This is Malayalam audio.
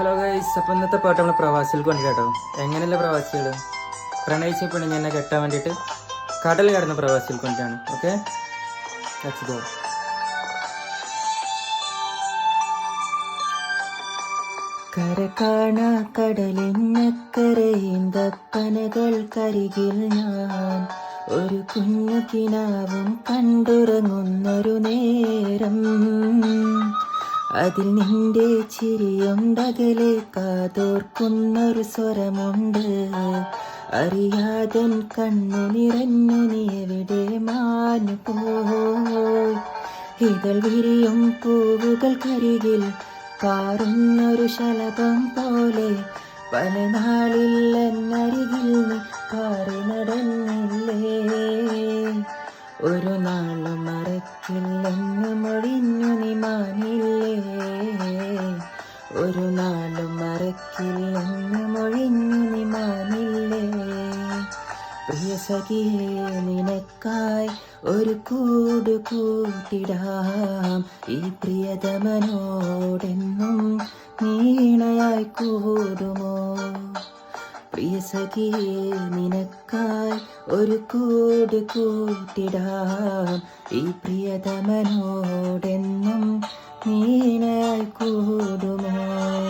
ഹലോ ഗൈസ്, അപ്പോൾ ഇന്നത്തെ പാട്ട് നമ്മൾ പ്രവാസികൾക്ക് വേണ്ടി കേട്ടോ. എങ്ങനെയല്ല പ്രവാസികൾ പ്രണയിച്ച പെണ്ണിനെ എന്നെ കെട്ടാൻ വേണ്ടിയിട്ട് കടൽ കടന്ന പ്രവാസികൾക്ക് വേണ്ടിയാണ്. Okay, let's go. കര കാണാ കടലിനക്കരയിന്തപ്പനകൾക്കരികിൽ ഞാൻ ഒരു കുഞ്ഞു കിനാവും കണ്ടുറങ്ങുന്നൊരു നേരം. അതിൽ നിന്റെ ചിരിയുണ്ടകലെ കാതോർക്കുന്നൊരു സ്വരമുണ്ട്. അറിയാതൻ കണ്ണു നിറഞ്ഞു നീ എവിടെ മാഞ്ഞു പോയി. ഇതൾ വിരിയും പൂവുകൾക്കരികിൽ പാറുന്നൊരു ശലഭം പോലെ പല നാളിൽ എന്നരികിൽ നീ പാറി നടന്നില്ലേ. ഒരു നാളും മറക്കില്ലെന്ന് മൊഴിഞ്ഞു നീ മാനില്ലേ. ഒരു നാളും മറക്കില്ലെന്ന് മൊഴിഞ്ഞു നീ മാനില്ലേ. പ്രിയ സഖിയേ, നിനക്കായി ഒരു കൂട് കൂട്ടിടാം. ഈ പ്രിയതമനോടെന്നും നീണയായി കൂടുമോ. പ്രിയ സഖിയേ, നിനക്കായി ഒരു കൂട് കൂട്ടിടാം. ഈ പ്രിയതമനോടെന്നും നീണയായി കൂടുമോ.